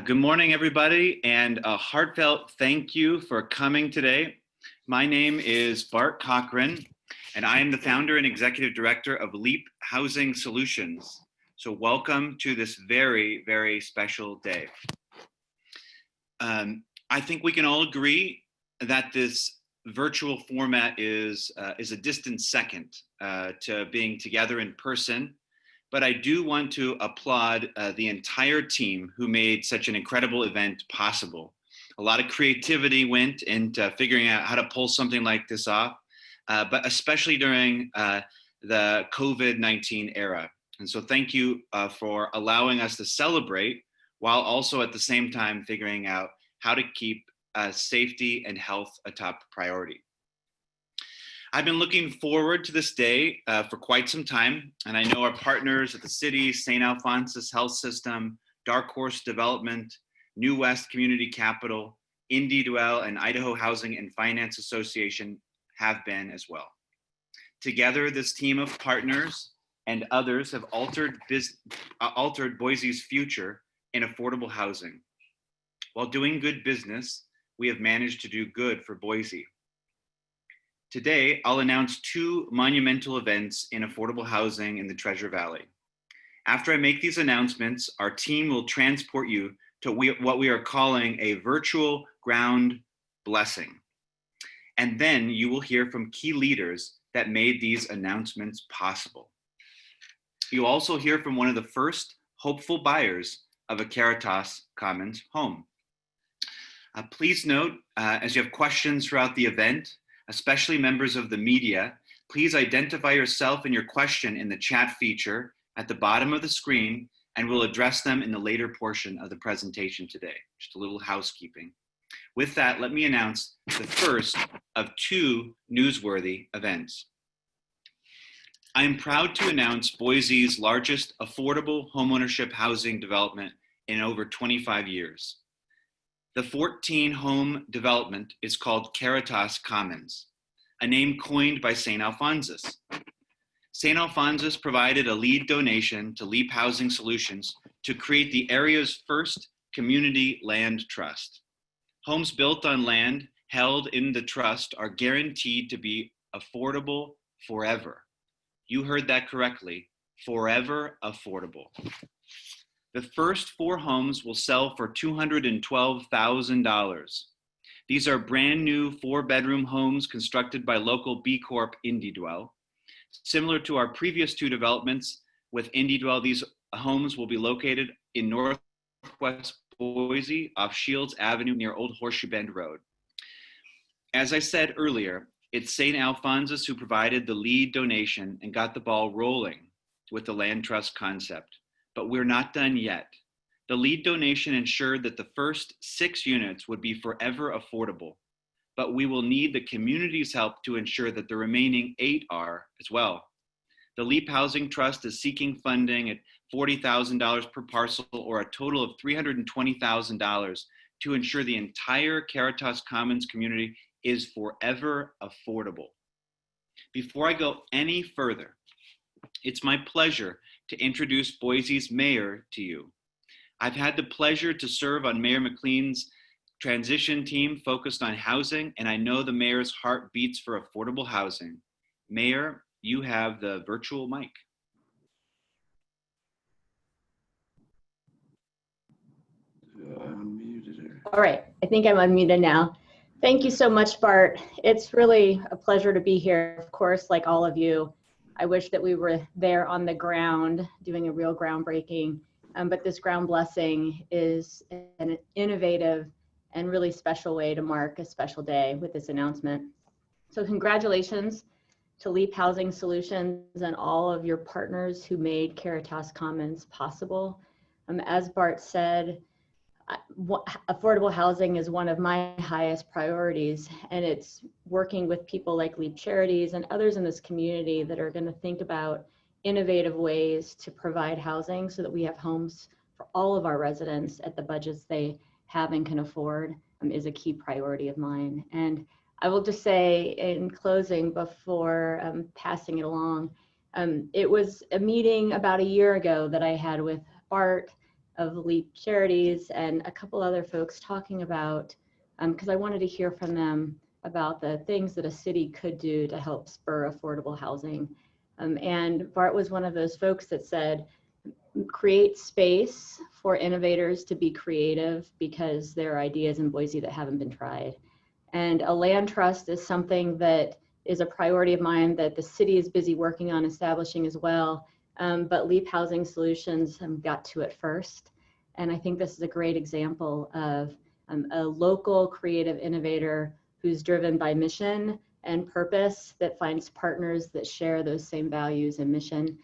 Good morning, everybody, and a heartfelt thank you for coming today. My name is Bart Cochran, and I am the founder and executive director of Leap Housing Solutions. So welcome to this very, very special day. I think we can all agree that this virtual format is a distant second to being together in person. But I do want to applaud the entire team who made such an incredible event possible. A lot of creativity went into figuring out how to pull something like this off, but especially during the COVID-19 era. And so thank you for allowing us to celebrate while also at the same time figuring out how to keep safety and health a top priority. I've been looking forward to this day for quite some time, and I know our partners at the city, St. Alphonsus Health System, Dark Horse Development, New West Community Capital, IndieDwell, and Idaho Housing and Finance Association have been as well. Together, this team of partners and others have altered Boise's future in affordable housing. While doing good business, we have managed to do good for Boise. Today, I'll announce two monumental events in affordable housing in the Treasure Valley. After I make these announcements, our team will transport you to what we are calling a virtual ground blessing. And then you will hear from key leaders that made these announcements possible. You'll also hear from one of the first hopeful buyers of a Caritas Commons home. Please note, as you have questions throughout the event, especially members of the media, please identify yourself and your question in the chat feature at the bottom of the screen, and we'll address them in the later portion of the presentation today. Just a little housekeeping. With that, let me announce the first of two newsworthy events. I am proud to announce Boise's largest affordable homeownership housing development in over 25 years. The 14-home development is called Caritas Commons, a name coined by St. Alphonsus. St. Alphonsus provided a lead donation to Leap Housing Solutions to create the area's first community land trust. Homes built on land held in the trust are guaranteed to be affordable forever. You heard that correctly, forever affordable. The first 4 homes will sell for $212,000. These are brand new 4-bedroom homes constructed by local B Corp IndieDwell. Similar to our previous 2 developments with IndieDwell, these homes will be located in northwest Boise off Shields Avenue near Old Horseshoe Bend Road. As I said earlier, it's St. Alphonsus who provided the lead donation and got the ball rolling with the land trust concept. But we're not done yet. The lead donation ensured that the first 6 units would be forever affordable, but we will need the community's help to ensure that the remaining 8 are as well. The Leap Housing Trust is seeking funding at $40,000 per parcel, or a total of $320,000, to ensure the entire Caritas Commons community is forever affordable. Before I go any further, it's my pleasure to introduce Boise's mayor to you. I've had the pleasure to serve on Mayor McLean's transition team focused on housing, and I know the mayor's heart beats for affordable housing. Mayor, you have the virtual mic. All right, I think I'm unmuted now. Thank you so much, Bart. It's really a pleasure to be here. Of course, like all of you, I wish that we were there on the ground doing a real groundbreaking, but this ground blessing is an innovative and really special way to mark a special day with this announcement. So congratulations to Leap Housing Solutions and all of your partners who made Caritas Commons possible. As Bart said, affordable housing is one of my highest priorities, and it's working with people like Leap Charities and others in this community that are going to think about innovative ways to provide housing so that we have homes for all of our residents at the budgets they have and can afford, is a key priority of mine. And I will just say in closing, before passing it along, it was a meeting about a year ago that I had with Bart of LEAP Charities and a couple other folks talking about, because I wanted to hear from them about the things that a city could do to help spur affordable housing. And Bart was one of those folks that said, create space for innovators to be creative because there are ideas in Boise that haven't been tried. And a land trust is something that is a priority of mine that the city is busy working on establishing as well. But LEAP Housing Solutions got to it first. And I think this is a great example of a local creative innovator who's driven by mission and purpose that finds partners that share those same values and mission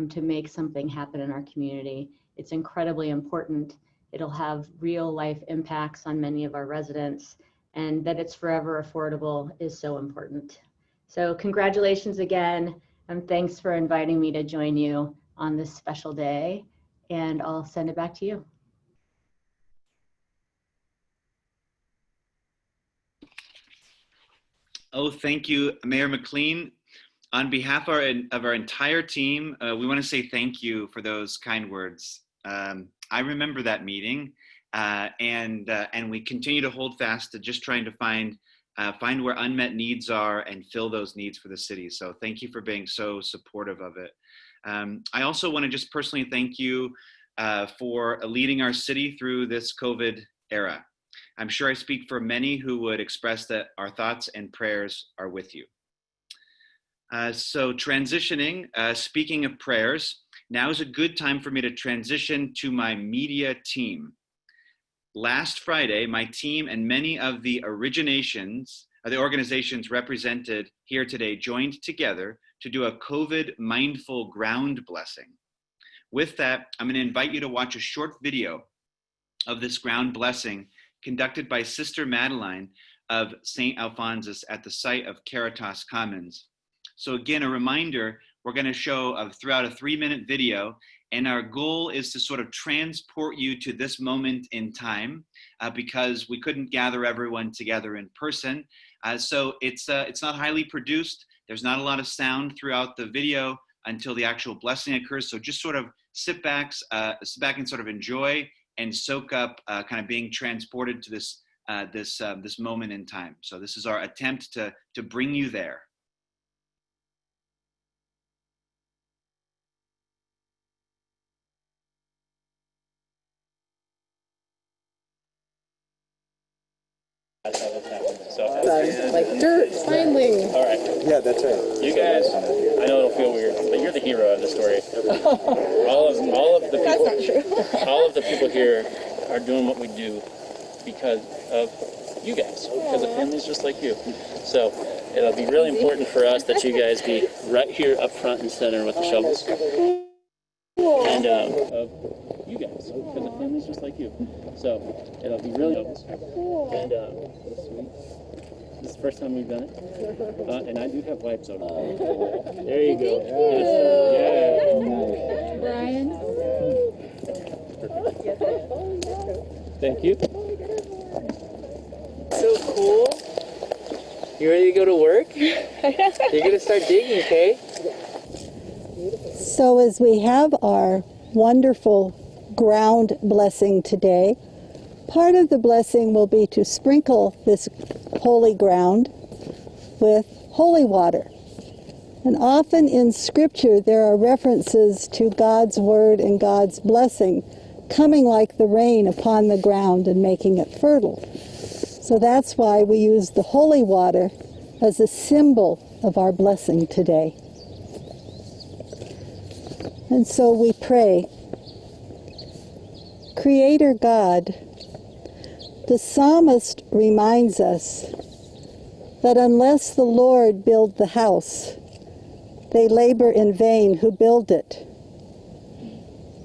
to make something happen in our community. It's incredibly important. It'll have real life impacts on many of our residents, and that it's forever affordable is so important. So congratulations again, and thanks for inviting me to join you on this special day, and I'll send it back to you. Oh, thank you, Mayor McLean. On behalf of our entire team, we want to say thank you for those kind words. I remember that meeting, and we continue to hold fast to just trying to find where unmet needs are and fill those needs for the city. So thank you for being so supportive of it. I also want to just personally thank you for leading our city through this COVID era. I'm sure I speak for many who would express that our thoughts and prayers are with you. So transitioning, speaking of prayers, now is a good time for me to transition to my media team. Last Friday, my team and many of the organizations represented here today joined together to do a COVID mindful ground blessing. With that, I'm going to invite you to watch a short video of this ground blessing conducted by Sister Madeline of St. Alphonsus at the site of Caritas Commons. So again, a reminder, we're going to show throughout a 3-minute video, and our goal is to sort of transport you to this moment in time because we couldn't gather everyone together in person. So it's not highly produced. There's not a lot of sound throughout the video until the actual blessing occurs. So just sort of sit back and sort of enjoy and soak up kind of being transported to this moment in time. So this is our attempt to bring you there. So, like dirt, finally. All right. Yeah, that's right. You guys, I know it'll feel weird, but you're the hero of the story. all of the people. That's not true. All of the people here are doing what we do because of you guys, because of families just like you. So it'll be really important for us that you guys be right here up front and center with the shovels. And of you guys, because of families just like you. So it'll be really and sweet. This is the first time we've done it, and I do have wipes over there. There you go. Yeah. Brian. Thank you. So cool. You ready to go to work? You're gonna start digging, okay? So as we have our wonderful ground blessing today, part of the blessing will be to sprinkle this holy ground with holy water. And often in Scripture there are references to God's word and God's blessing coming like the rain upon the ground and making it fertile. So that's why we use the holy water as a symbol of our blessing today. And so we pray, Creator God, the psalmist reminds us that unless the Lord build the house, they labor in vain who build it.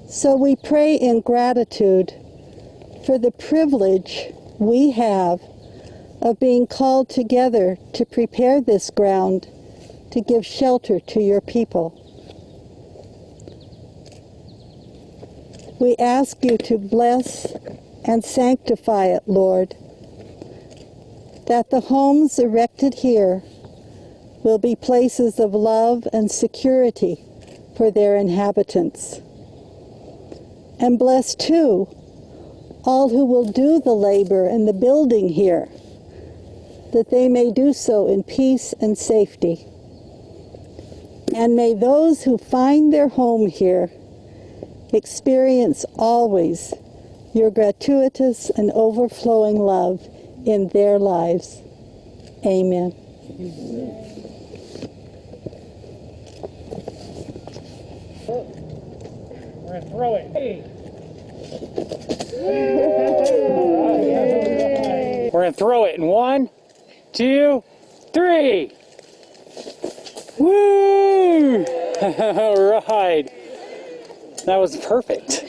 So we pray in gratitude for the privilege we have of being called together to prepare this ground to give shelter to your people. We ask you to bless and sanctify it, Lord, that the homes erected here will be places of love and security for their inhabitants. And bless too all who will do the labor and the building here, that they may do so in peace and safety. And may those who find their home here experience always your gratuitous and overflowing love in their lives. Amen. We're gonna throw it. Hey. We're gonna throw it in 1, 2, 3. Woo! All right. That was perfect.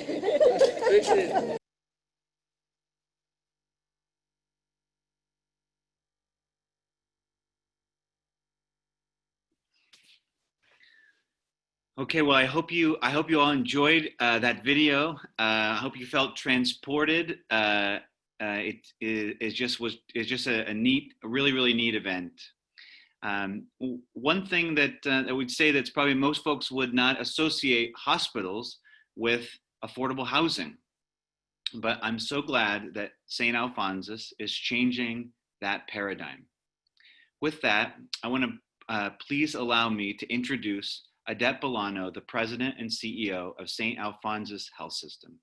Okay, well, I hope you all enjoyed that video. I hope you felt transported. It's just a neat, a really neat event. One thing that I would say that's probably most folks would not associate hospitals with affordable housing, but I'm so glad that St. Alphonsus is changing that paradigm. With that, I want to please allow me to introduce Adebolano, the President and CEO of St. Alphonsus Health System.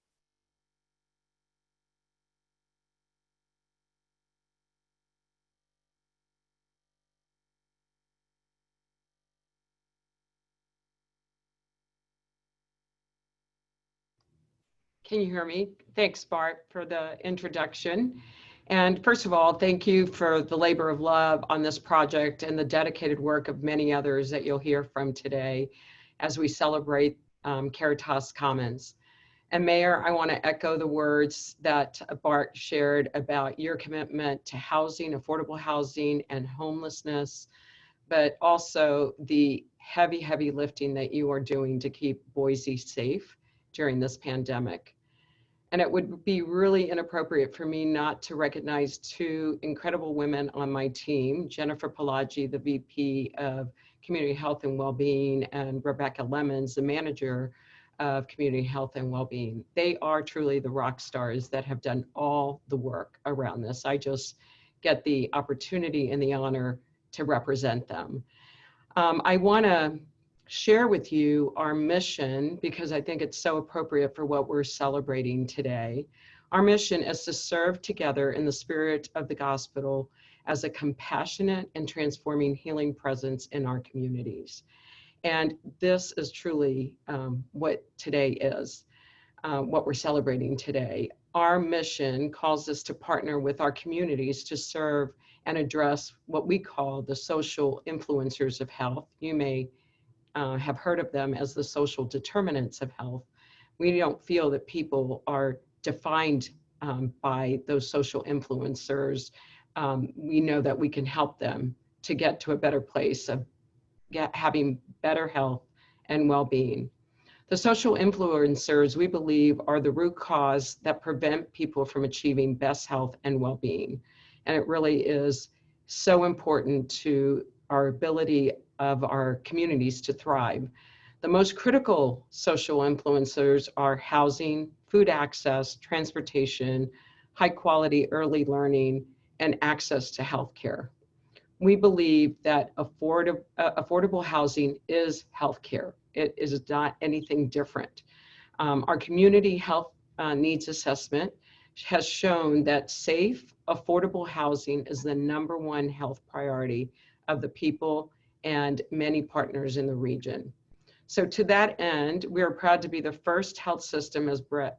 Can you hear me? Thanks, Bart, for the introduction. And first of all, thank you for the labor of love on this project and the dedicated work of many others that you'll hear from today as we celebrate Caritas Commons. And Mayor, I want to echo the words that Bart shared about your commitment to housing, affordable housing, and homelessness, but also the heavy lifting that you are doing to keep Boise safe during this pandemic. And it would be really inappropriate for me not to recognize two incredible women on my team, Jennifer Pelagi, the VP of Community Health and Wellbeing, and Rebecca Lemons, the manager of Community Health and Wellbeing. They are truly the rock stars that have done all the work around this. I just get the opportunity and the honor to represent them. I want to share with you our mission because I think it's so appropriate for what we're celebrating today. Our mission is to serve together in the spirit of the gospel as a compassionate and transforming healing presence in our communities. And this is truly what today is, what we're celebrating today. Our mission calls us to partner with our communities to serve and address what we call the social influencers of health. You may have heard of them as the social determinants of health. We don't feel that people are defined by those social influencers. We know that we can help them to get to a better place of having better health and well-being. The social influencers, we believe, are the root cause that prevent people from achieving best health and well-being. And it really is so important to our ability of our communities to thrive. The most critical social influencers are housing, food access, transportation, high quality early learning, and access to healthcare. We believe that affordable housing is healthcare. It is not anything different. Our community health needs assessment has shown that safe, affordable housing is the #1 health priority of the people and many partners in the region. So to that end, we are proud to be the first health system, as Brad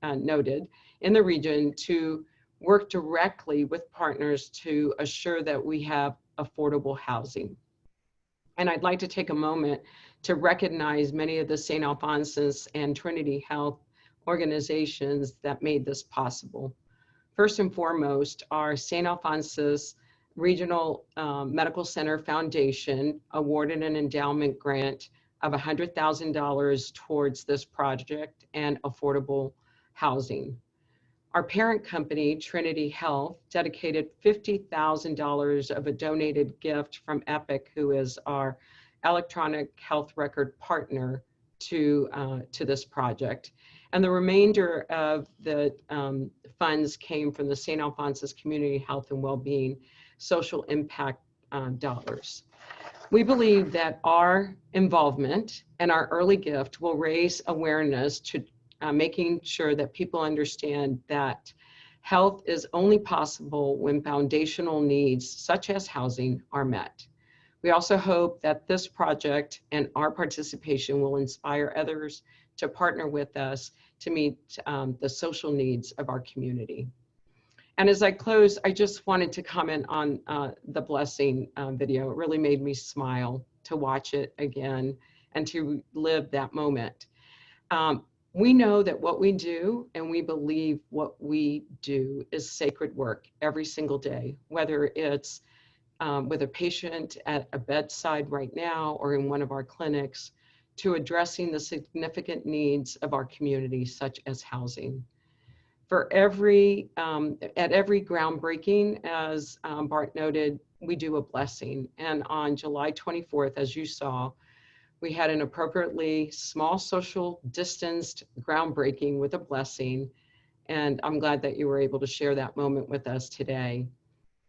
noted, in the region to work directly with partners to assure that we have affordable housing. And I'd like to take a moment to recognize many of the St. Alphonsus and Trinity Health organizations that made this possible. First and foremost, our St. Alphonsus Regional Medical Center Foundation awarded an endowment grant of $100,000 towards this project and affordable housing. Our parent company, Trinity Health, dedicated $50,000 of a donated gift from Epic, who is our electronic health record partner, to this project. And the remainder of the funds came from the St. Alphonsus Community Health and Wellbeing Social Impact dollars. We believe that our involvement and our early gift will raise awareness to making sure that people understand that health is only possible when foundational needs such as housing are met. We also hope that this project and our participation will inspire others to partner with us to meet the social needs of our community. And as I close, I just wanted to comment on the blessing video. It really made me smile to watch it again and to live that moment. We know that what we do and we believe what we do is sacred work every single day, whether it's with a patient at a bedside right now or in one of our clinics, to addressing the significant needs of our community, such as housing. For every, at every groundbreaking, as Bart noted, we do a blessing. And on July 24th, as you saw, we had an appropriately small social distanced groundbreaking with a blessing. And I'm glad that you were able to share that moment with us today.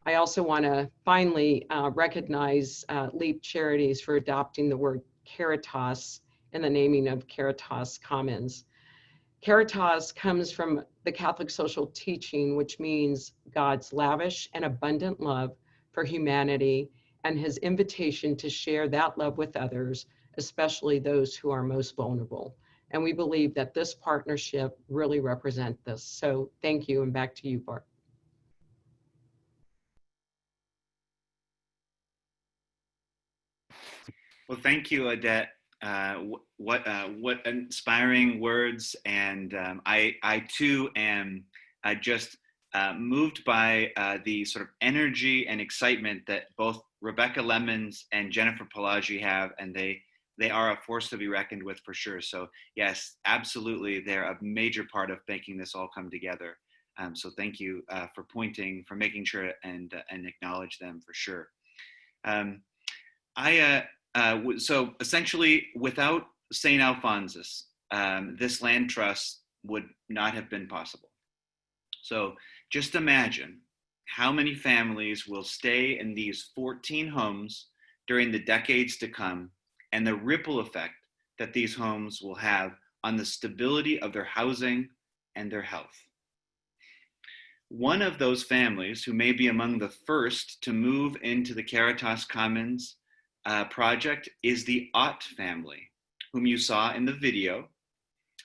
I also want to finally recognize Leap Charities for adopting the word Caritas in the naming of Caritas Commons. Caritas comes from the Catholic social teaching, which means God's lavish and abundant love for humanity and his invitation to share that love with others, especially those who are most vulnerable. And we believe that this partnership really represents this. So thank you, and back to you, Bart. Well, thank you, Odette. What inspiring words, and I too am just moved by the sort of energy and excitement that both Rebecca Lemons and Jennifer Pelagi have, and they are a force to be reckoned with for sure. So yes, absolutely, they're a major part of making this all come together. So thank you for making sure and acknowledge them for sure. So essentially, without St. Alphonsus, this land trust would not have been possible. So just imagine how many families will stay in these 14 homes during the decades to come, and the ripple effect that these homes will have on the stability of their housing and their health. One of those families, who may be among the first to move into the Caritas Commons project, is the Ott family, whom you saw in the video.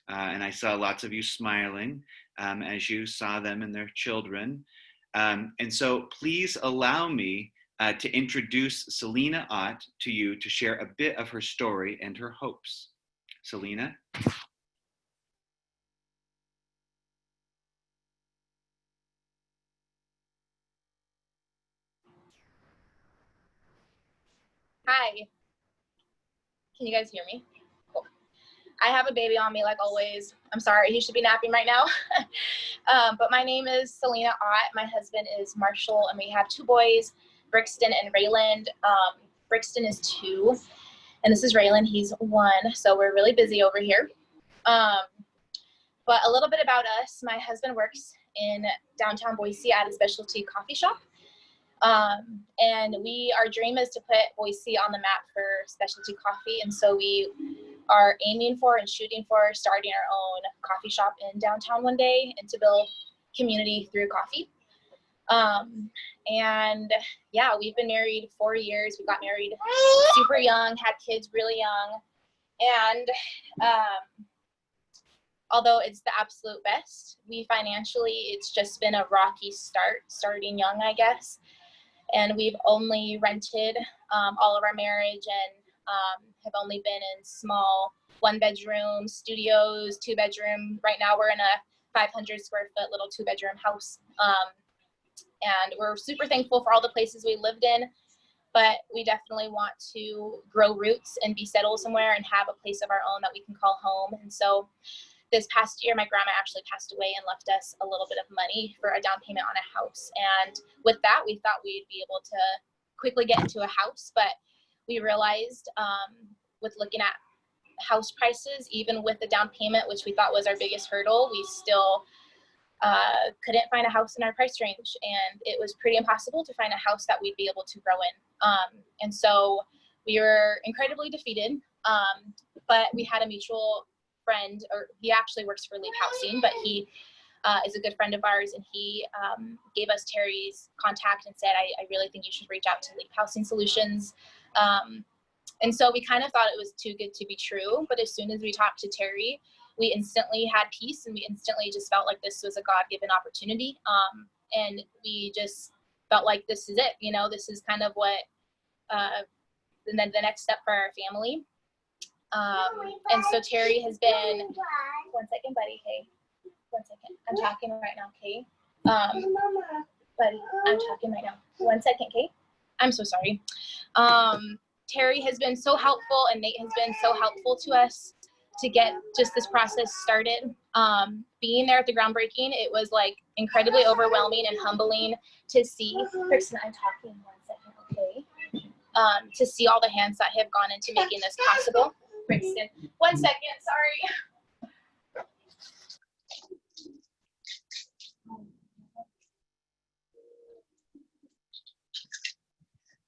And I saw lots of you smiling as you saw them and their children. And so please allow me to introduce Selena Ott to you to share a bit of her story and her hopes. Selena? Hi. Can you guys hear me? Cool. I have a baby on me like always. I'm sorry, he should be napping right now. But my name is Selena Ott. My husband is Marshall, and we have two boys, Brixton and Rayland. Brixton is 2, and this is Rayland. He's 1, so we're really busy over here. But a little bit about us. My husband works in downtown Boise at a specialty coffee shop. And our dream is to put Boise on the map for specialty coffee. And so we are aiming for and shooting for starting our own coffee shop in downtown one day, and to build community through coffee. And yeah, we've been married 4 years. We got married super young, had kids really young. And, although it's the absolute best, it's just been a rocky starting young, I guess. And we've only rented all of our marriage, and have only been in small 1-bedroom studios, 2-bedroom. Right now we're in a 500 square foot little 2-bedroom house. And we're super thankful for all the places we lived in, but we definitely want to grow roots and be settled somewhere and have a place of our own that we can call home. And so this past year, my grandma actually passed away and left us a little bit of money for a down payment on a house. And with that, we thought we'd be able to quickly get into a house, but we realized with looking at house prices, even with the down payment, which we thought was our biggest hurdle, we still couldn't find a house in our price range, and it was pretty impossible to find a house that we'd be able to grow in. And so we were incredibly defeated, but we had a mutual friend, or he actually works for Leap Housing, but he is a good friend of ours, and he gave us Terry's contact and said, I really think you should reach out to Leap Housing Solutions. And so we kind of thought it was too good to be true, but as soon as we talked to Terry, we instantly had peace, and we instantly just felt like this was a God-given opportunity. And we just felt like this is it, you know, this is kind of what, and then the next step for our family. And so Terry has been, one second, buddy, hey, 1 second, I'm talking right now, Kay. Buddy, I'm talking right now, 1 second, Kay. I'm so sorry. Terry has been so helpful, and Nate has been so helpful to us to get just this process started. Being there at the groundbreaking, it was like incredibly overwhelming and humbling to see. Kristen, I'm talking 1 second, okay? To see all the hands that have gone into making this possible. Kristen, 1 second, sorry.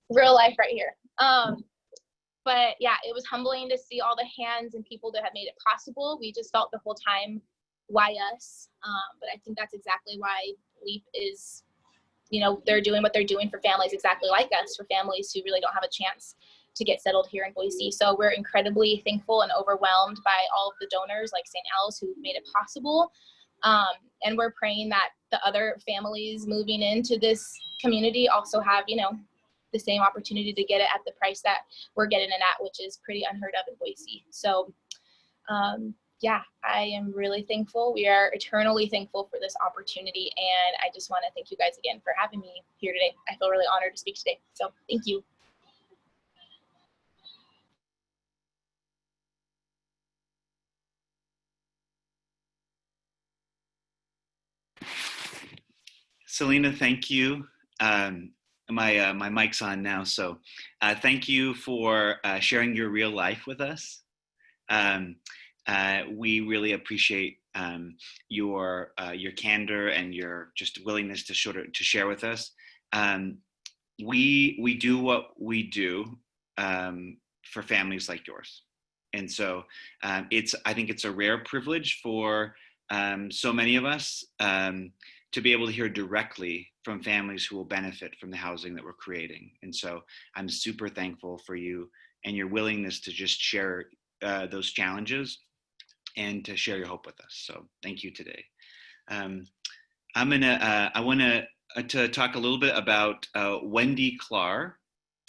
Real life right here. But yeah, it was humbling to see all the hands and people that have made it possible. We just felt the whole time, why us? But I think that's exactly why Leap is, you know, they're doing what they're doing for families exactly like us, for families who really don't have a chance to get settled here in Boise. So we're incredibly thankful and overwhelmed by all of the donors like St. Al's who made it possible. And we're praying that the other families moving into this community also have, you know, the same opportunity to get it at the price that we're getting it at, which is pretty unheard of in Boise. So yeah, I am really thankful. We are eternally thankful for this opportunity. And I just want to thank you guys again for having me here today. I feel really honored to speak today. So thank you. Selena, thank you. My mic's on now, so thank you for sharing your real life with us. We really appreciate your candor and your just willingness to share with us. We do what we do for families like yours, and so I think it's a rare privilege for so many of us to be able to hear directly from families who will benefit from the housing that we're creating. And so I'm super thankful for you and your willingness to just share those challenges and to share your hope with us. So thank you today. I want to talk a little bit about Wendy Clar.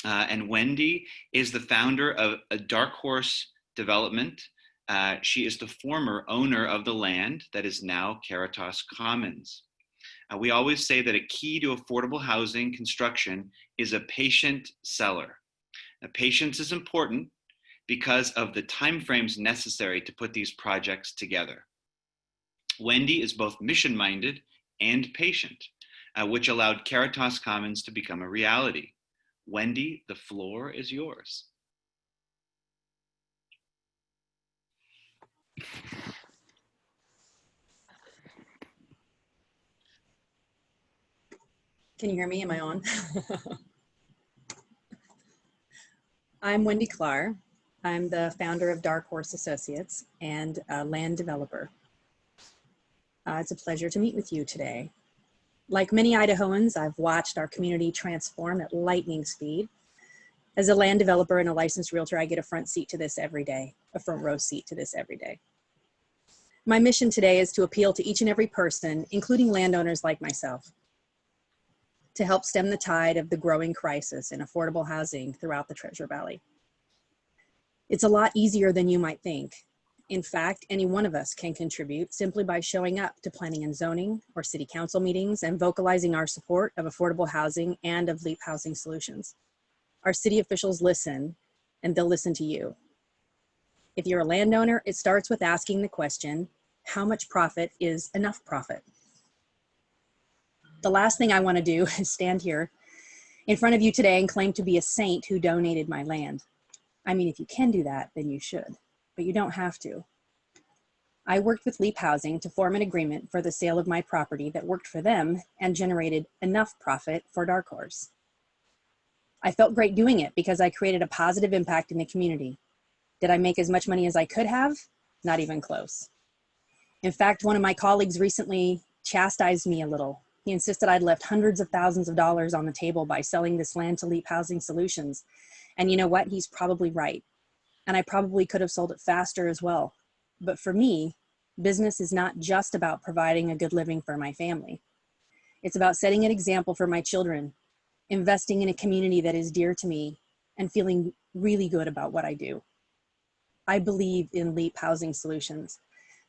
And Wendy is the founder of a Dark Horse Development. She is the former owner of the land that is now Caritas Commons. We always say that a key to affordable housing construction is a patient seller. Now, patience is important because of the timeframes necessary to put these projects together. Wendy is both mission-minded and patient, which allowed Caritas Commons to become a reality. Wendy, the floor is yours. Can you hear me? Am I on? I'm Wendy Clar. I'm the founder of Dark Horse Associates and a land developer. It's a pleasure to meet with you today. Like many Idahoans, I've watched our community transform at lightning speed. As a land developer and a licensed realtor, I get a front seat to this every day, a front row seat to this every day. My mission today is to appeal to each and every person, including landowners like myself, to help stem the tide of the growing crisis in affordable housing throughout the Treasure Valley. It's a lot easier than you might think. In fact, any one of us can contribute simply by showing up to planning and zoning or city council meetings and vocalizing our support of affordable housing and of Leap Housing Solutions. Our city officials listen, and they'll listen to you. If you're a landowner, it starts with asking the question, how much profit is enough profit? The last thing I want to do is stand here in front of you today and claim to be a saint who donated my land. I mean, if you can do that, then you should. but you don't have to. I worked with Leap Housing to form an agreement for the sale of my property that worked for them and generated enough profit for Dark Horse. I felt great doing it because I created a positive impact in the community. Did I make as much money as I could have? Not even close. In fact, one of my colleagues recently chastised me a little. He insisted I'd left hundreds of thousands of dollars on the table by selling this land to Leap Housing Solutions. And you know what? He's probably right. And I probably could have sold it faster as well. But for me, business is not just about providing a good living for my family. It's about setting an example for my children, investing in a community that is dear to me, and feeling really good about what I do. I believe in Leap Housing Solutions.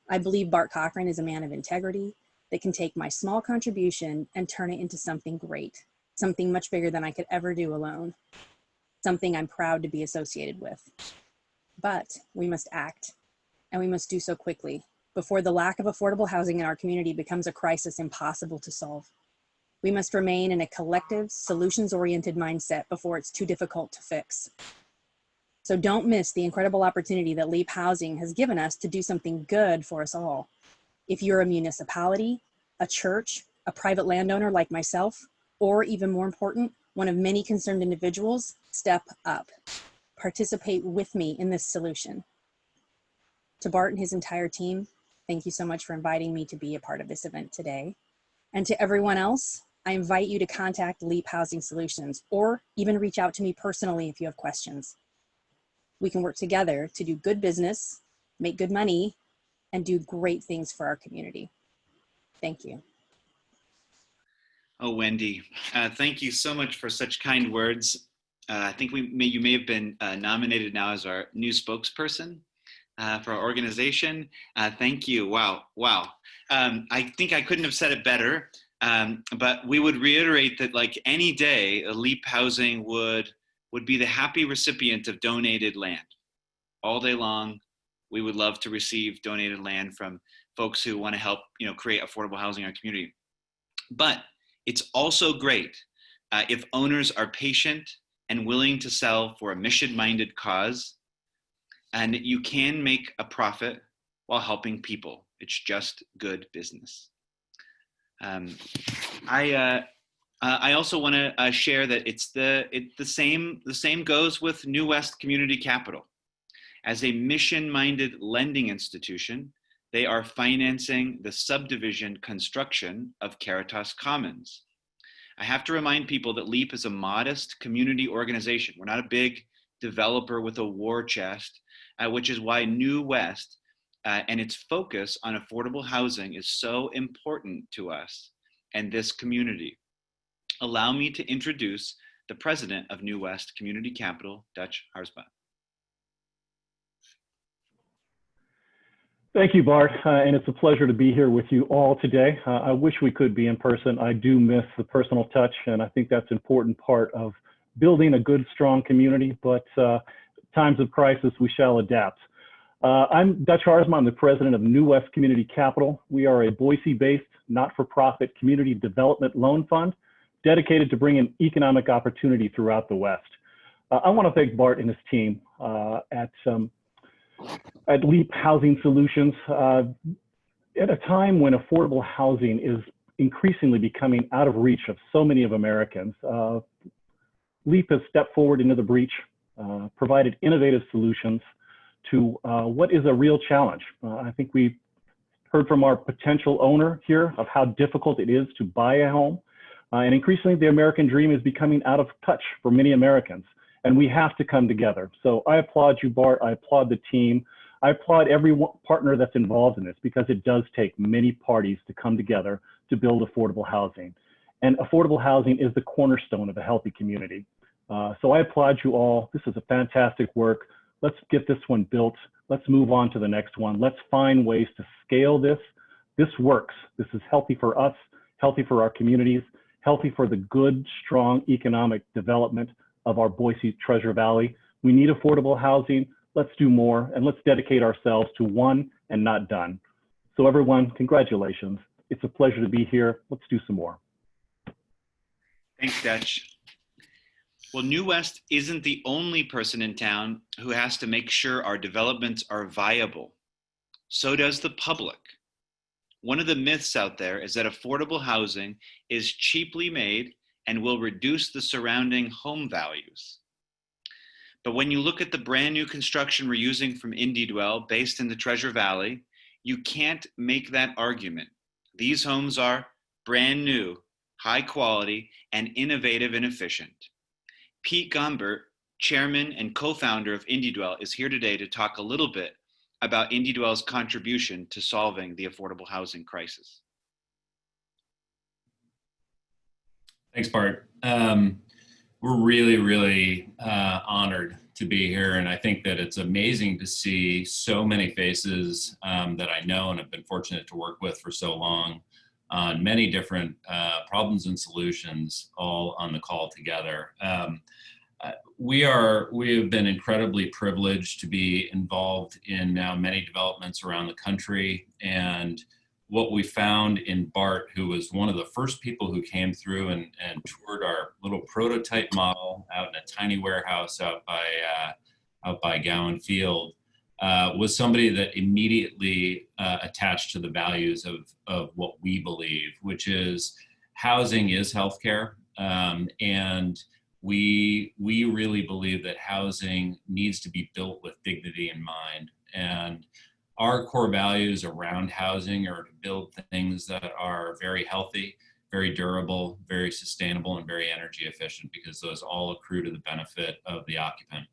I believe Bart Cochran is a man of integrity that can take my small contribution and turn it into something great, something much bigger than I could ever do alone, something I'm proud to be associated with. But we must act, and we must do so quickly before the lack of affordable housing in our community becomes a crisis impossible to solve. We must remain in a collective, solutions-oriented mindset before it's too difficult to fix. So don't miss the incredible opportunity that Leap Housing has given us to do something good for us all. If you're a municipality, a church, a private landowner like myself, or even more important, one of many concerned individuals, step up. Participate with me in this solution. To Bart and his entire team, thank you so much for inviting me to be a part of this event today. And to everyone else, I invite you to contact Leap Housing Solutions or even reach out to me personally if you have questions. We can work together to do good business, make good money, and do great things for our community. Thank you. Oh, Wendy, thank you so much for such kind words. I think you may have been nominated now as our new spokesperson for our organization. Thank you. Wow. I think I couldn't have said it better, but we would reiterate that like any day, Leap Housing would be the happy recipient of donated land. All day long, we would love to receive donated land from folks who want to help, create affordable housing in our community. But it's also great if owners are patient and willing to sell for a mission-minded cause, and you can make a profit while helping people. It's just good business. I also want to share that the same goes with New West Community Capital. As a mission-minded lending institution, they are financing the subdivision construction of Caritas Commons. I have to remind people that LEAP is a modest community organization. We're not a big developer with a war chest, which is why New West and its focus on affordable housing is so important to us and this community. Allow me to introduce the president of New West Community Capital, Dutch Harasman. Thank you, Bart, and it's a pleasure to be here with you all today. I wish we could be in person. I do miss the personal touch, and I think that's an important part of building a good, strong community, but times of crisis, we shall adapt. I'm Dutch Harasman. I'm the president of New West Community Capital. We are a Boise-based, not-for-profit community development loan fund dedicated to bringing economic opportunity throughout the West. I want to thank Bart and his team at Leap Housing Solutions. At a time when affordable housing is increasingly becoming out of reach of so many of Americans, Leap has stepped forward into the breach, provided innovative solutions to what is a real challenge. I think we heard from our potential owner here of how difficult it is to buy a home. And increasingly, the American dream is becoming out of touch for many Americans, and we have to come together. So I applaud you, Bart. I applaud the team. I applaud every partner that's involved in this, because it does take many parties to come together to build affordable housing. And affordable housing is the cornerstone of a healthy community. So I applaud you all. This is a fantastic work. Let's get this one built. Let's move on to the next one. Let's find ways to scale this. This works. This is healthy for us, healthy for our communities, healthy for the good, strong economic development of our Boise Treasure Valley. We need affordable housing. Let's do more, and let's dedicate ourselves to one and not done. So everyone, congratulations. It's a pleasure to be here. Let's do some more. Thanks, Dutch. Well, New West isn't the only person in town who has to make sure our developments are viable. So does the public. One of the myths out there is that affordable housing is cheaply made and will reduce the surrounding home values. But when you look at the brand new construction we're using from IndieDwell based in the Treasure Valley, you can't make that argument. These homes are brand new, high quality, and innovative and efficient. Pete Gombert, chairman and co-founder of IndieDwell, is here today to talk a little bit about IndieDwell's contribution to solving the affordable housing crisis. Thanks, Bart. We're really honored to be here, and I think that it's amazing to see so many faces that I know and have been fortunate to work with for so long on many different problems and solutions, all on the call together. We have been incredibly privileged to be involved in now many developments around the country, and what we found in Bart, who was one of the first people who came through and toured our little prototype model out in a tiny warehouse out by Gowan Field, was somebody that immediately attached to the values of what we believe, which is housing is healthcare, and we really believe that housing needs to be built with dignity in mind. And our core values around housing are to build things that are very healthy, very durable, very sustainable, and very energy efficient, because those all accrue to the benefit of the occupant.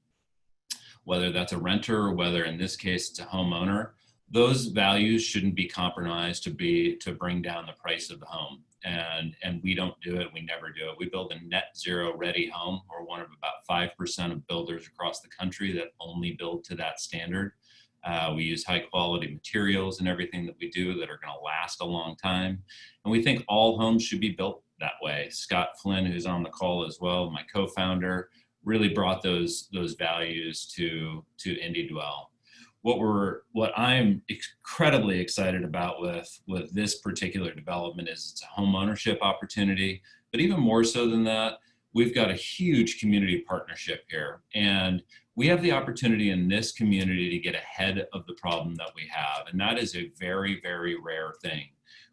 Whether that's a renter or whether in this case it's a homeowner, those values shouldn't be compromised to bring down the price of the home. And we don't do it, we never do it. We build a net zero ready home. We're one of about 5% of builders across the country that only build to that standard. We use high quality materials in everything that we do that are going to last a long time. And we think all homes should be built that way. Scott Flynn, who's on the call as well, my co-founder, really brought those values to IndieDwell. What I'm incredibly excited about with this particular development is it's a home ownership opportunity, but even more so than that, we've got a huge community partnership here. And we have the opportunity in this community to get ahead of the problem that we have. And that is a very, very rare thing.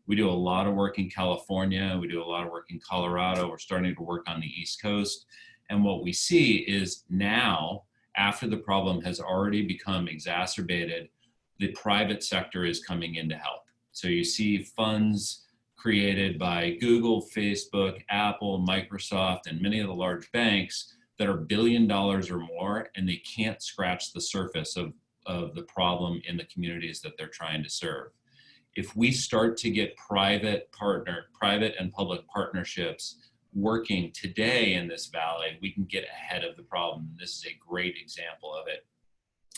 We do a lot of work in California. We do a lot of work in Colorado. We're starting to work on the East Coast. And what we see is now, after the problem has already become exacerbated, the private sector is coming in to help. So you see funds created by Google, Facebook, Apple, Microsoft, and many of the large banks that are $1 billion or more, and they can't scratch the surface of the problem in the communities that they're trying to serve. If we start to get private and public partnerships working today in this valley, we can get ahead of the problem. This is a great example of it.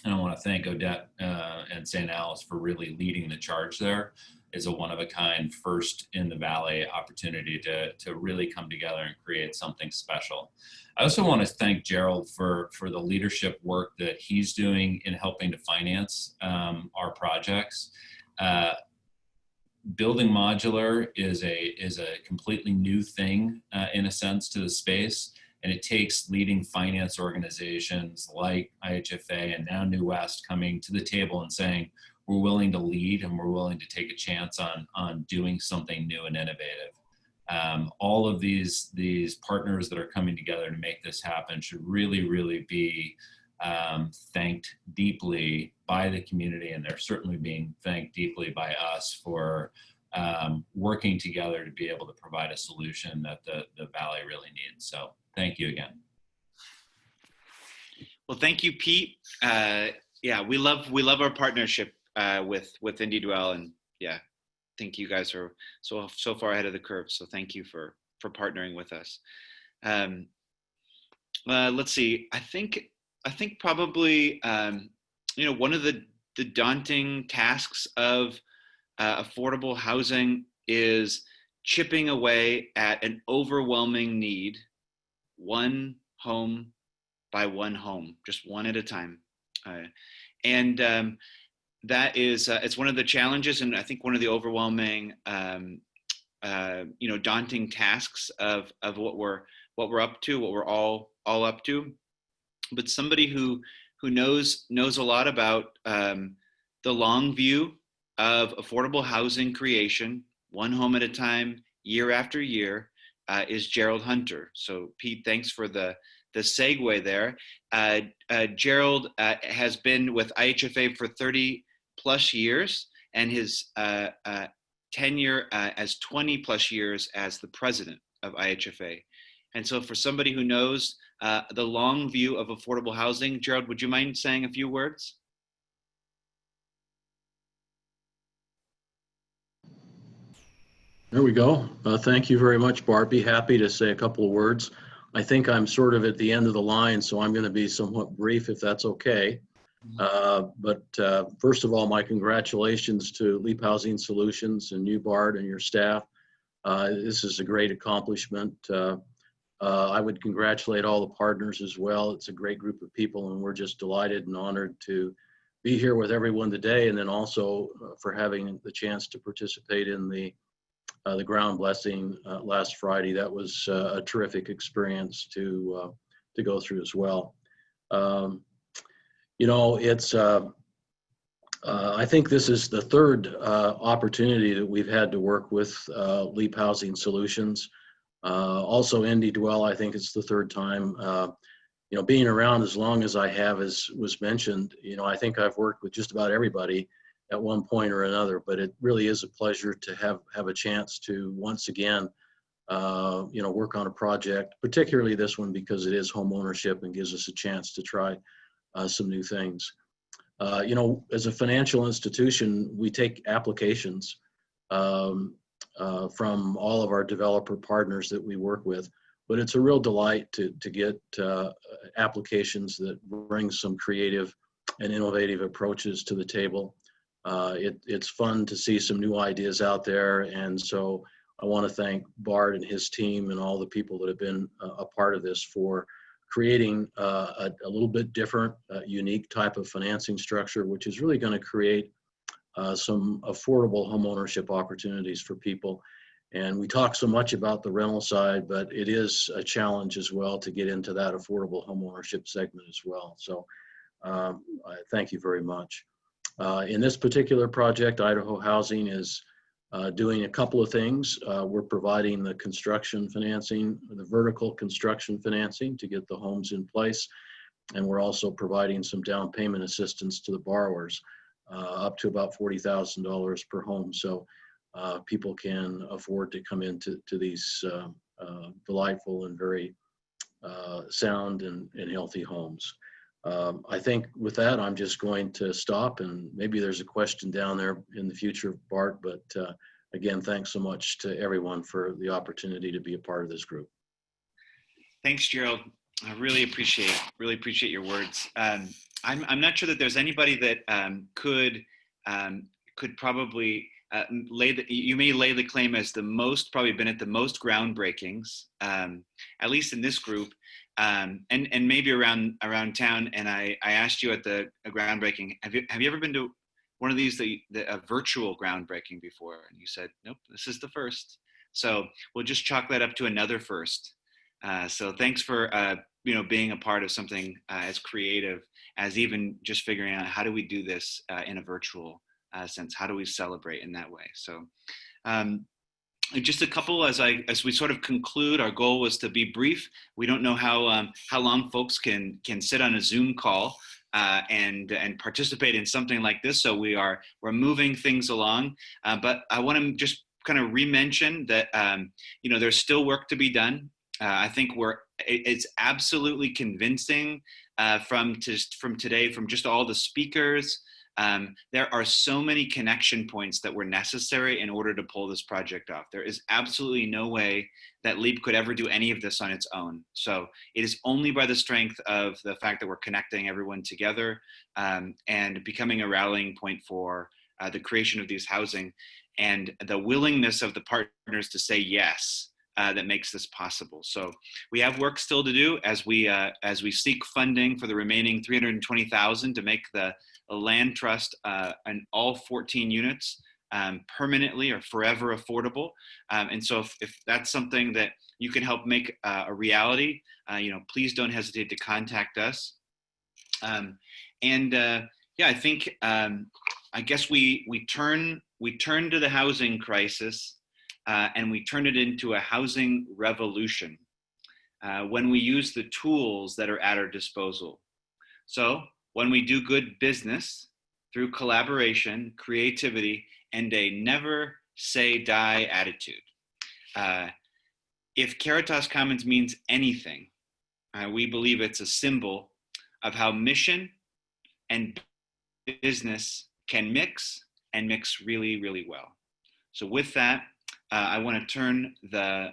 And I want to thank Odette and St. Alice for really leading the charge there. Is a one-of-a-kind, first in the valley opportunity to really come together and create something special. I also want to thank Gerald for the leadership work that he's doing in helping to finance our projects. Building modular is a completely new thing in a sense to the space, and it takes leading finance organizations like IHFA and now New West coming to the table and saying, we're willing to lead and we're willing to take a chance on doing something new and innovative. All of these partners that are coming together to make this happen should really be thanked deeply by the community, and they're certainly being thanked deeply by us for working together to be able to provide a solution that the Valley really needs. So thank you again. Well, thank you, Pete. Yeah, we love our partnership with IndieDwell, and yeah, I think you guys are so far ahead of the curve. So thank you for partnering with us. Let's see. I think probably one of the daunting tasks of affordable housing is chipping away at an overwhelming need, one home by one home, just one at a time. That is, it's one of the challenges, and I think one of the overwhelming, daunting tasks of what we're up to, what we're all all up to, but somebody who knows a lot about the long view of affordable housing creation, one home at a time, year after year, is Gerald Hunter. So Pete, thanks for the segue there. Gerald has been with IHFA for 30 plus years, and his tenure as 20 plus years as the president of IHFA. And so for somebody who knows the long view of affordable housing, Gerald, would you mind saying a few words? There we go. Thank you very much, Bart. Be happy to say a couple of words. I think I'm sort of at the end of the line, so I'm going to be somewhat brief if that's okay. But first of all, my congratulations to Leap Housing Solutions and you, Bart, and your staff. This is a great accomplishment. I would congratulate all the partners as well. It's a great group of people, and we're just delighted and honored to be here with everyone today, and then also for having the chance to participate in the ground blessing last Friday. That was a terrific experience to go through as well. You know, it's I think this is the third opportunity that we've had to work with Leap Housing Solutions. Also, Indy Dwell, I think it's the third time. You know, being around as long as I have, as was mentioned, you know, I think I've worked with just about everybody at one point or another, but it really is a pleasure to have a chance to once again, you know, work on a project, particularly this one because it is home ownership and gives us a chance to try some new things. You know, as a financial institution, we take applications from all of our developer partners that we work with, but it's a real delight to get applications that bring some creative and innovative approaches to the table. It's fun to see some new ideas out there, and so I want to thank Bart and his team and all the people that have been a part of this for creating a little bit different, unique type of financing structure, which is really going to create some affordable homeownership opportunities for people. And we talk so much about the rental side, but it is a challenge as well to get into that affordable homeownership segment as well. So I thank you very much. In this particular project, Idaho Housing is doing a couple of things. We're providing the construction financing, the vertical construction financing to get the homes in place. And we're also providing some down payment assistance to the borrowers, up to about $40,000 per home. So people can afford to come into these delightful and very sound and healthy homes. I think with that, I'm just going to stop, and maybe there's a question down there in the future, Bart, but again, thanks so much to everyone for the opportunity to be a part of this group. Thanks, Gerald. I really appreciate your words. I'm not sure that there's anybody that could probably you may lay the claim as probably been at the most groundbreakings, at least in this group. And maybe around town. And I asked you at the groundbreaking, have you ever been to one of these, a virtual groundbreaking before? And you said, nope, this is the first. So we'll just chalk that up to another first. So thanks for being a part of something as creative as even just figuring out how do we do this in a virtual sense? How do we celebrate in that way? So. Just a couple as we sort of conclude. Our goal was to be brief. We don't know how long folks can sit on a Zoom call and participate in something like this. So we're moving things along. But I want to just kind of re-mention that there's still work to be done. I think it's absolutely convincing from today, from just all the speakers. There are so many connection points that were necessary in order to pull this project off. There is absolutely no way that LEAP could ever do any of this on its own. So it is only by the strength of the fact that we're connecting everyone together and becoming a rallying point for the creation of these housing and the willingness of the partners to say yes that makes this possible. So we have work still to do as we seek funding for the remaining $320,000 to make the land trust and all 14 units permanently or forever affordable. And so if that's something that you can help make a reality, please don't hesitate to contact us. I think I guess we turn to the housing crisis and we turn it into a housing revolution when we use the tools that are at our disposal. So when we do good business through collaboration, creativity, and a never say die attitude. If Caritas Commons means anything, we believe it's a symbol of how mission and business can mix and mix really, really well. So with that, I want to turn the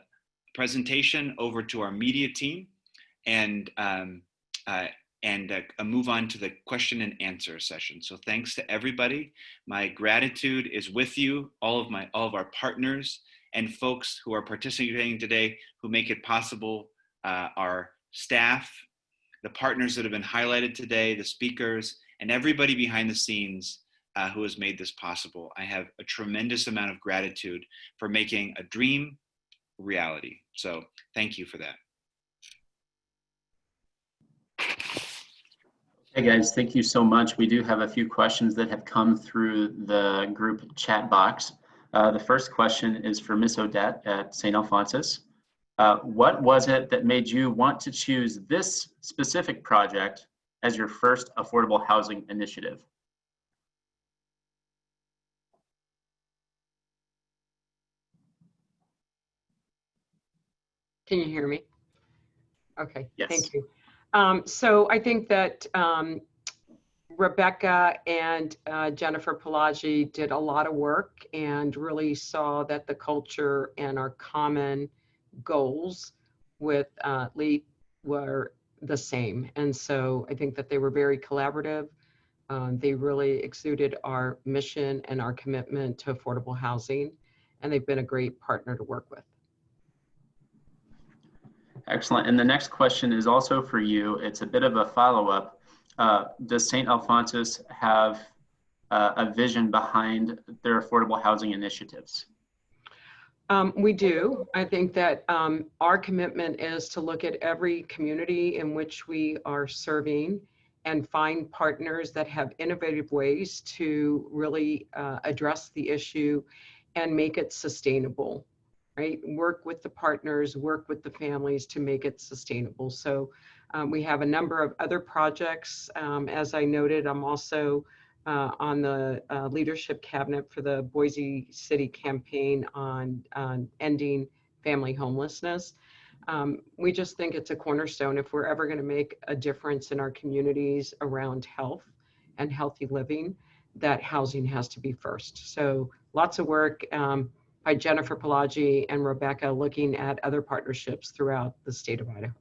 presentation over to our media team and move on to the question and answer session. So thanks to everybody. My gratitude is with you, all of our partners and folks who are participating today, who make it possible, our staff, the partners that have been highlighted today, the speakers, and everybody behind the scenes who has made this possible. I have a tremendous amount of gratitude for making a dream reality. So thank you for that. Hey guys, thank you so much. We do have a few questions that have come through the group chat box. The first question is for Miss Odette at St. Alphonsus. What was it that made you want to choose this specific project as your first affordable housing initiative? Can you hear me? Okay, Yes. thank you. So I think that Rebecca and Jennifer Pelagi did a lot of work and really saw that the culture and our common goals with LEAP were the same. And so I think that they were very collaborative. They really exuded our mission and our commitment to affordable housing, and they've been a great partner to work with. Excellent. And the next question is also for you. It's a bit of a follow-up. Does St. Alphonsus have a vision behind their affordable housing initiatives? We do. I think that our commitment is to look at every community in which we are serving and find partners that have innovative ways to really address the issue and make it sustainable, right? Work with the partners, work with the families to make it sustainable. So we have a number of other projects. As I noted, I'm also on the leadership cabinet for the Boise City campaign on ending family homelessness. We just think it's a cornerstone. If we're ever going to make a difference in our communities around health and healthy living, that housing has to be first. So lots of work by Jennifer Pelagi and Rebecca looking at other partnerships throughout the state of Idaho.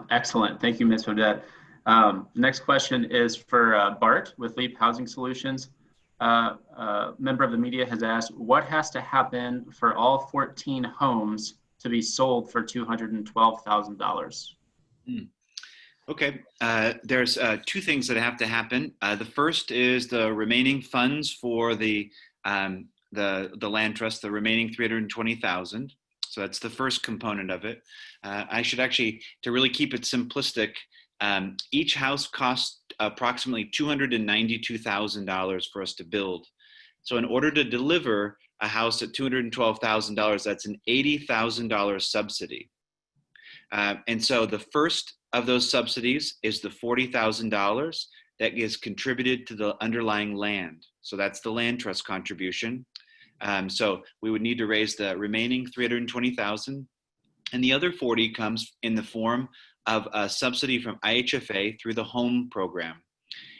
Excellent. Thank you, Ms. Odette. Next question is for Bart with LEAP Housing Solutions. A member of the media has asked, what has to happen for all 14 homes to be sold for $212,000? Okay, there's two things that have to happen. The first is the remaining funds for the land trust, the remaining $320,000. So that's the first component of it. I should actually, to really keep it simplistic, each house costs approximately $292,000 for us to build. So in order to deliver a house at $212,000, that's an $80,000 subsidy. And so the first of those subsidies is the $40,000 that is contributed to the underlying land. So that's the land trust contribution. So we would need to raise the remaining $320,000, and the other 40 comes in the form of a subsidy from IHFA through the home program.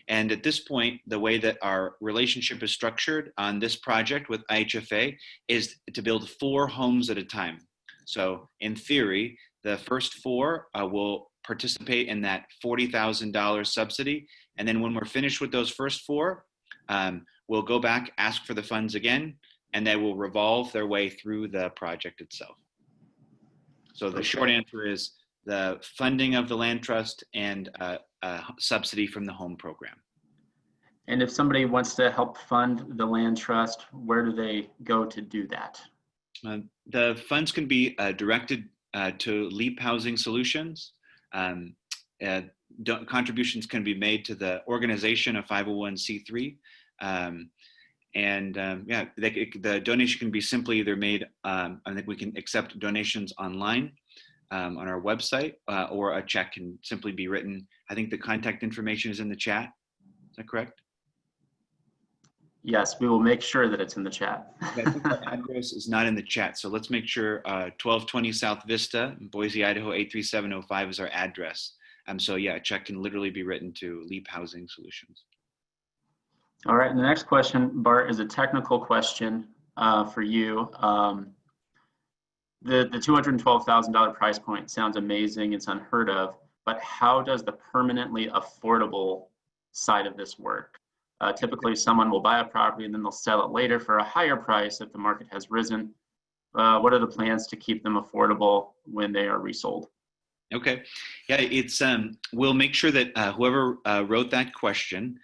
And at this point, the way that our relationship is structured on this project with IHFA is to build 4 homes at a time. So in theory, the first 4 will participate in that $40,000 subsidy. And then when we're finished with those first 4, we'll go back, ask for the funds again, and they will revolve their way through the project itself. So the short answer is the funding of the land trust and a subsidy from the home program. And if somebody wants to help fund the land trust, where do they go to do that? The funds can be directed to Leap Housing Solutions. Contributions can be made to the organization of 501c3. The donation can be simply either made, I think we can accept donations online on our website, or a check can simply be written. I think the contact information is in the chat. Is that correct? Yes, we will make sure that it's in the chat. I think our address is not in the chat, so let's make sure 1220 South Vista, Boise, Idaho 83705 is our address. So yeah, a check can literally be written to Leap Housing Solutions. All right, and the next question, Bart, is a technical question for you. The $212,000 price point sounds amazing, it's unheard of, but how does the permanently affordable side of this work? Typically, someone will buy a property and then they'll sell it later for a higher price if the market has risen. What are the plans to keep them affordable when they are resold? Okay, yeah, it's we'll make sure that whoever wrote that question,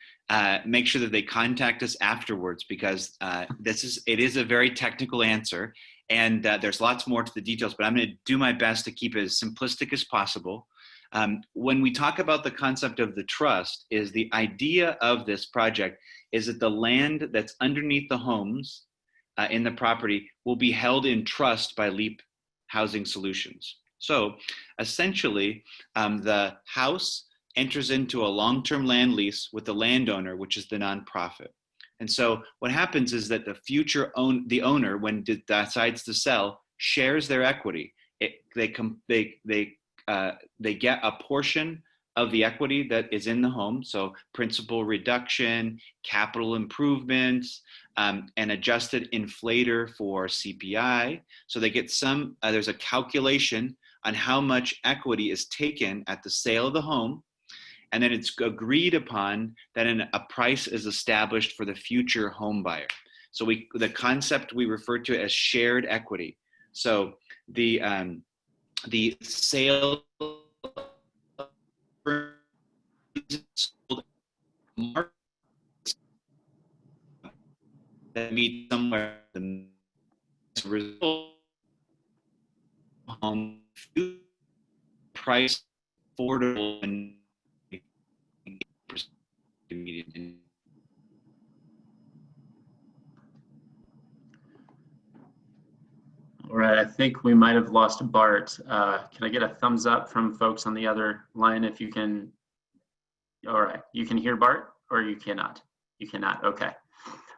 make sure that they contact us afterwards, because it is a very technical answer, and there's lots more to the details. But I'm going to do my best to keep it as simplistic as possible. When we talk about the concept of the trust, is the idea of this project is that the land that's underneath the homes in the property will be held in trust by Leap Housing Solutions. So essentially, the house enters into a long-term land lease with the landowner, which is the nonprofit. And so what happens is that the owner, when decides to sell, shares their equity. They get a portion of the equity that is in the home, so principal reduction, capital improvements, an adjusted inflator for CPI. So they get there's a calculation on how much equity is taken at the sale of the home, and then it's agreed upon that a price is established for the future home buyer. So the concept we refer to as shared equity. So the sale market that meet somewhere the result home price affordable and All right, I think we might have lost Bart. Can I get a thumbs up from folks on the other line if you can? All right, you can hear Bart or you cannot? You cannot, okay.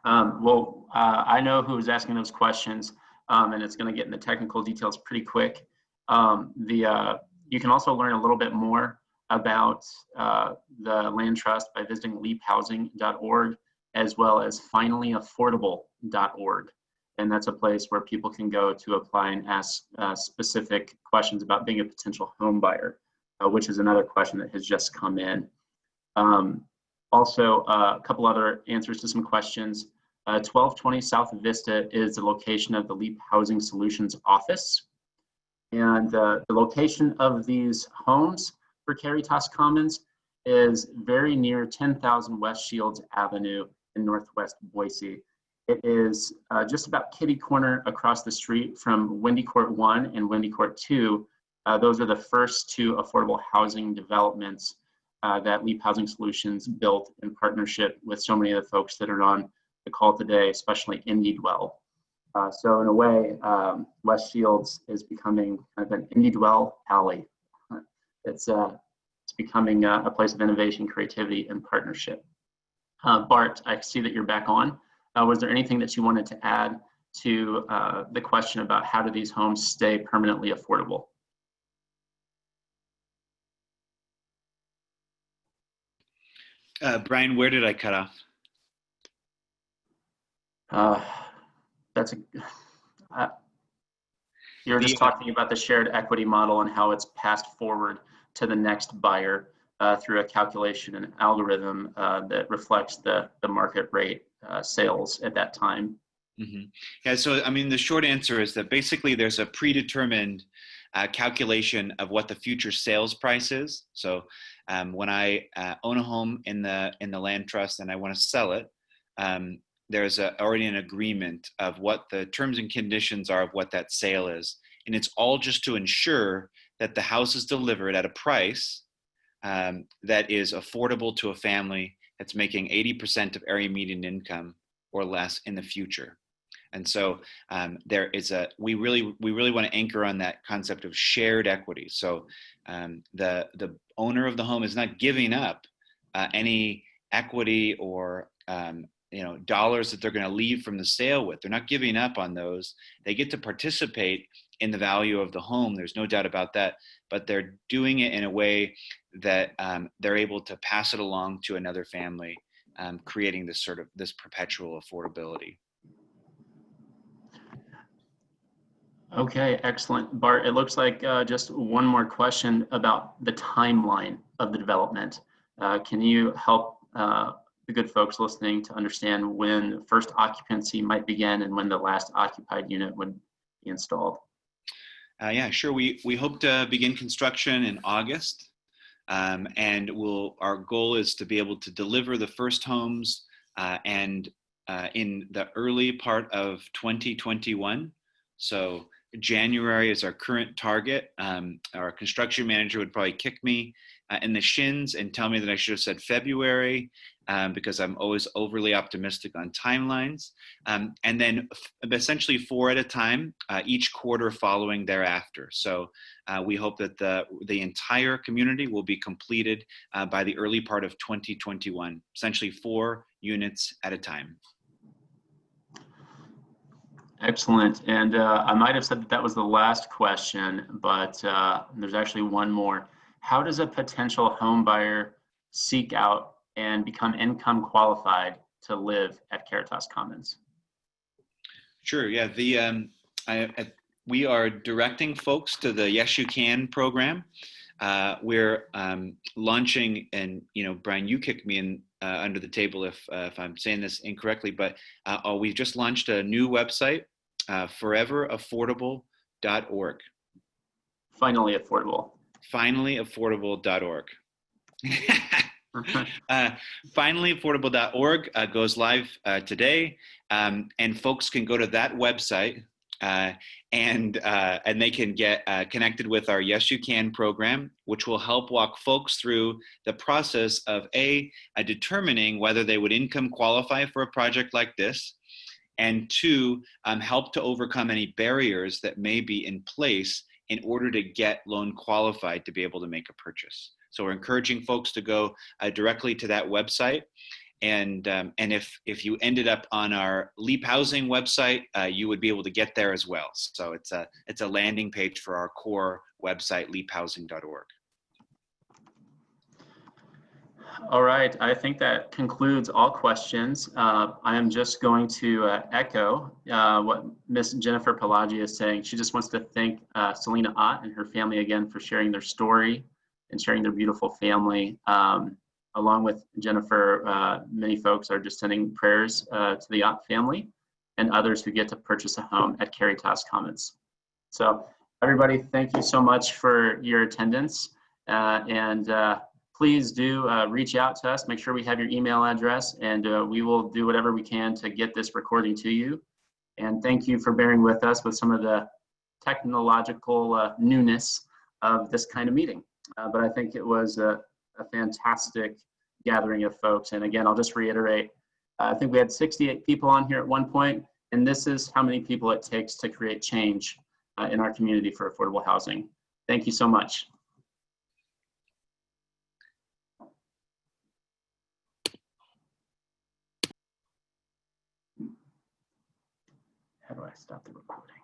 I know who was asking those questions, and it's gonna get into technical details pretty quick. You can also learn a little bit more about the land trust by visiting leaphousing.org, as well as finallyaffordable.org. And that's a place where people can go to apply and ask specific questions about being a potential home buyer, which is another question that has just come in. Also, a couple other answers to some questions. 1220 South Vista is the location of the Leap Housing Solutions office. And the location of these homes for Caritas Commons is very near 10,000 West Shields Avenue in Northwest Boise. It is just about kitty corner across the street from Wendy Court 1 and Wendy Court 2. Those are the first two affordable housing developments that Leap Housing Solutions built in partnership with so many of the folks that are on the call today, especially IndieDwell. So in a way, West Shields is becoming kind of an IndieDwell alley. It's becoming a place of innovation, creativity, and partnership. Bart, I see that you're back on. Was there anything that you wanted to add to the question about how do these homes stay permanently affordable? Brian, where did I cut off? You were just talking about the shared equity model and how it's passed forward to the next buyer through a calculation and algorithm that reflects the market rate sales at that time. Mm-hmm. Yeah, so I mean, the short answer is that basically there's a predetermined calculation of what the future sales price is. So when I own a home in the land trust and I want to sell it, there's already an agreement of what the terms and conditions are of what that sale is. And it's all just to ensure that the house is delivered at a price that is affordable to a family that's making 80% of area median income or less in the future. And so we really want to anchor on that concept of shared equity. So the owner of the home is not giving up any equity or dollars that they're going to leave from the sale with. They're not giving up on those. They get to participate in the value of the home. There's no doubt about that, but they're doing it in a way that they're able to pass it along to another family, creating this perpetual affordability. Okay, excellent. Bart, it looks like just one more question about the timeline of the development. Can you help the good folks listening to understand when first occupancy might begin and when the last occupied unit would be installed? Yeah, sure. We hope to begin construction in August, and our goal is to be able to deliver the first homes and in the early part of 2021. So January is our current target. Our construction manager would probably kick me in the shins and tell me that I should have said February because I'm always overly optimistic on timelines. And then essentially 4 at a time, each quarter following thereafter. So we hope that the entire community will be completed by the early part of 2021, essentially 4 units at a time. Excellent. And I might have said that was the last question, but there's actually one more. How does a potential home buyer seek out and become income qualified to live at Caritas Commons? Sure. Yeah. We are directing folks to the Yes You Can program. We're launching, and Brian, you kick me in under the table if I'm saying this incorrectly, but we've just launched a new website, foreveraffordable.org. Finally affordable. Finallyaffordable.org. Finallyaffordable.org goes live today, and folks can go to that website and they can get connected with our Yes You Can program, which will help walk folks through the process of determining whether they would income qualify for a project like this, and 2, help to overcome any barriers that may be in place in order to get loan qualified to be able to make a purchase. So we're encouraging folks to go directly to that website. And if you ended up on our Leap Housing website, you would be able to get there as well. So it's a landing page for our core website, leaphousing.org. All right, I think that concludes all questions. I am just going to echo what Miss Jennifer Pelagi is saying. She just wants to thank Selena Ott and her family again for sharing their story and sharing their beautiful family. Along with Jennifer, many folks are just sending prayers to the Ott family and others who get to purchase a home at Caritas Commons. So everybody, thank you so much for your attendance. Please do reach out to us. Make sure we have your email address, and we will do whatever we can to get this recording to you. And thank you for bearing with us with some of the technological newness of this kind of meeting. But I think it was a fantastic gathering of folks. And again, I'll just reiterate, I think we had 68 people on here at one point, and this is how many people it takes to create change in our community for affordable housing. Thank you so much. How do I stop the recording?